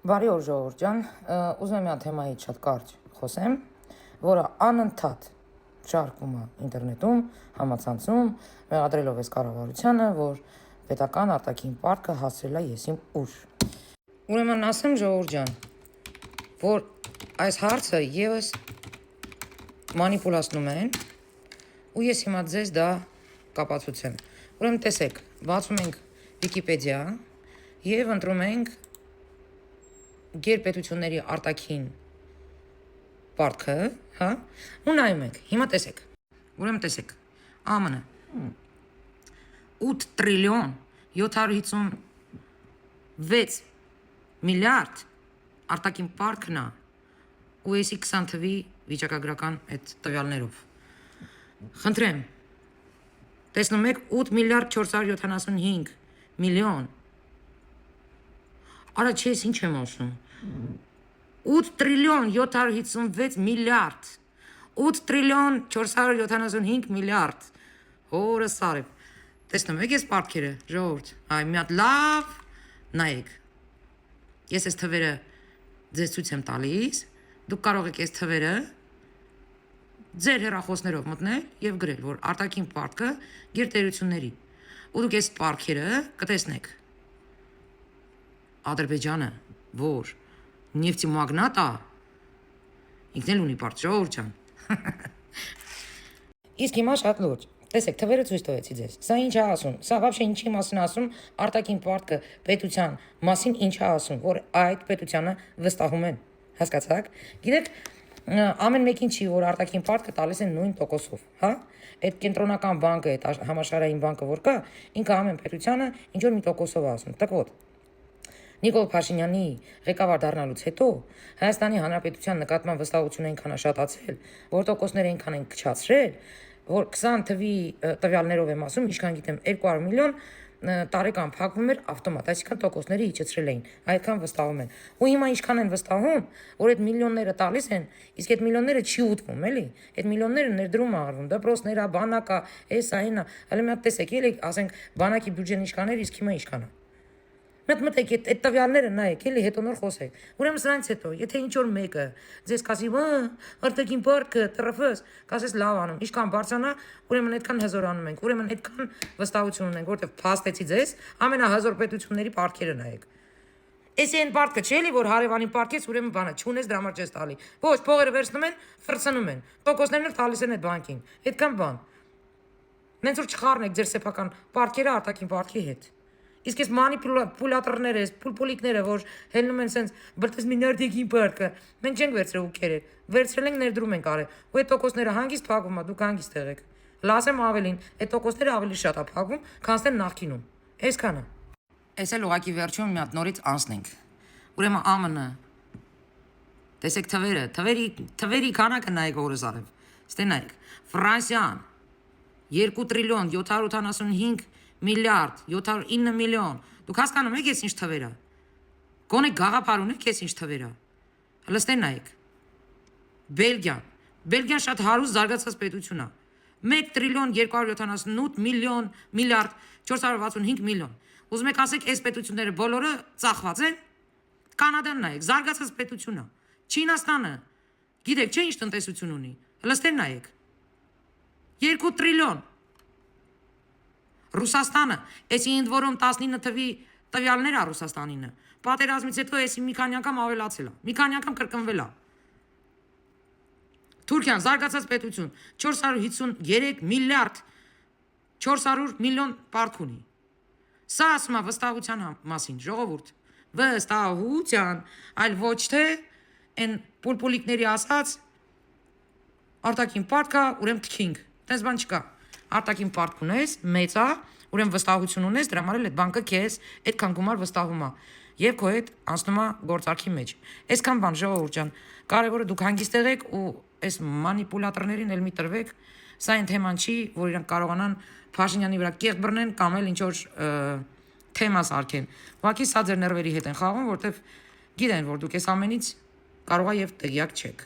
Բարի օր ժողովուրդ ջան, ուզում եմ մի թեմայից շատ կարճ խոսեմ, որը անընդհատ շարքում է ինտերնետում, համացանցում, մեղադրելով այս կառավարությանը, որ պետական արտաքին պարտքը հասցրել է եսիմ ուժ։ Ուրեմն ասեմ ժողովուրդ ջան, որ այս հարցը եւս մանիպուլացնում են, ու ես հիմա ձեզ դա կապացուցեմ։ Ուրեմն տեսեք, բացում ենք Վիկիպեդիա եւ ընտրում ենք գերպետությունների արտաքին պարտքը, հա, ու նայում ենք, հիմա տեսեք, ուրեմն տեսեք, ԱՄՆ 8 տրիլիոն 756 միլիարդ արտաքին պարտքն է, ու եսի 20 թվի վիճակագրական այդ տվյալներով, խնդրեմ, տեսնում եք 8 միլիարդ 475 միլիոն, Արա չէ, ինչ եմ ասում, 8 տրիլիոն 756 միլիարդ, 8 տրիլիոն 475 միլիարդ, հորը սարև, տեսնում եք ես պարտքերը, ժողովուրդ, այ մի հատ լավ նայեք, ես ես թվերը ձեզ ցույց եմ տալիս, դուք կարող եք ես թվերը ձեր հեռախոսներով մտնել եւ գրել, որ արտաքին պարտքը գերտերությունների, ու դուք ես պարտքերը կտեսնեք, Ադրբեջանը, որ նեֆտի մագնատ է, ինքն էլ ունի պարտ, ժողովուրդ ջան։ Իսկ հիմա շատ լուրջ, տեսեք, թվերը ցույց տվեցի ձեզ, սա ինչ է ասում, սա вообще ինչի մասին ասում, արտաքին պարտքը պետության մասին ինչ է ասում, որ այդ պետությանը վստահում են, հասկացաք, գիտեք, ամեն մեկին չի, որ արտաքին պարտքը տալիս են նույն տոկոսով, հա, այդ կենտրոնական բանկը, այդ համաշխարհային բանկը, որ կա, ինքը ամեն պետությանը ինչ որ մի տոկոսով է ասում, так вот, Նիկոլ Փաշինյանի ղեկավար դառնալուց հետո Հայաստանի Հանրապետության նկատմամբ վստահությունը այնքան է շատացել, որ տոկոսները այնքան են քչացրել, որ 20 թվի տվյալներով եմ ասում, ինչքան գիտեմ 200 միլիոն տարեկան փակվում էր ավտոմատ, այսինքն տոկոսները իջեցրել էին, այդքան վստահում են։ Ու հիմա ինչքան են վստահում, որ այդ միլիոնները տալիս են, իսկ այդ միլիոնները չի ուտվում, էլի։ Այդ միլիոնները ներդրում է արվում, դպրոցներ, բանակ, էսա, այնա, հələ մի հատ տեսեք, էլի, ասենք, բանակի բյուջեն ինչքան էր, իսկ հիմա ինչքան է։ Մտեք այդ տվյալները նայեք, էլի հետո նոր խոսեք։ Ուրեմն սրանից հետո, եթե ինչ որ մեկը ձեզ կասի, արտաքին պարտքը, տրֆս, կասես լավ անում, ինչքան բարձրանա, ուրեմն այդքան հզորանում ենք, ուրեմն այդքան վստահություն ունենք, որտեղ փաստեցի ձեզ ամենահզոր պետությունների պարտքերը նայեք։ Էսի այն պարտքը չէ՞ էլի, որ հարևանին պարտքես, ուրեմն բանը չունես դրա համար չես տալի։ Ոչ, փողերը վերցնում են, ֆրցնում են։ Տոկոսներն էլ տալիս են այդ բանկին։ Այդքան բան։ Նենց որ չխառնեք ձեր սեփական պարտքերը արտաքին պարտքի հետ։ Իսկ այս մանիպուլատորները, այս պուլպուլիկները, որ հելնում են սենց բրտես միլիարդիկին պարտքը, մենք չենք վերցրել ու քերել, վերցրել ենք ներդրում ենք արել, ու այդ տոկոսները հանգիստ փակվում է, դուք հանգիստ եղեք։ Լասեմ ավելին, այդ տոկոսները ավելի շատ է փակվում, քան ստեն նախկինում։ Այսքանը։ Այս էլ ուղակի վերջում մի հատ նորից անցնենք։ Ուրեմն ԱՄՆ, տեսեք թվերը, թվերի քանակը նայեք օրսարև։ Ստե նայեք, Ֆրանսիան 2 տրիլիոն 785 միլիարդ 709 միլիոն, դուք հասկանում եք ես ինչ թվեր է, գոնե գաղափար ունեք ես ինչ թվեր է, հլստեն նայեք, Բելգիան շատ հարուստ զարգացած պետություն է, 1 տրիլիոն 278 միլիոն միլիարդ 465 միլիոն, ուզում եք ասեք այս պետությունները բոլորը ծախված են, Կանադան նայեք, զարգացած պետություն է, Չինաստանը, գիտեք չէ ինչ տնտեսություն ունի, հլստեն նայեք, 2 տրիլիոն, Ռուսաստանը, էսի ինդ որում 19 թվի տվյալներ է Ռուսաստանինը, պատերազմից հետո էսի մի քանի անգամ ավելացել է, մի քանի անգամ կրկնվել է։ Թուրքիան զարգացած պետություն 453 միլիարդ 400 միլիոն պարտք ունի։ Սա ասում է վստահության մասին, ժողովուրդ, վստահության, այլ ոչ թե այն պուլպուլիկների ասած արտաքին պարտքա, ուրեմն թքինք, տես բան չկա։ Արտաքին պարտք ունես, մեծ է, ուրեմն վստահություն ունես, դրա համար էլ այդ բանկը քեզ այդքան գումար վստահում է եւ քո հետ անցնում է գործարքի մեջ։ Այսքան բան ժողովուրդ ջան, կարևորը դուք հանգիստ եղեք ու այս մանիպուլատորներին էլ մի տրվեք, սա այն թեման չի, որ իրանք կարողանան Փաշինյանի վրա կեղծ բռնեն կամ էլ ինչ որ թեմա սարքեն։ Ուղղակի սա ձեր ներվերի հետ են խաղում, որտեվ գիտեն, որ դուք այս ամենից կարող է եւ տեղյակ չեք։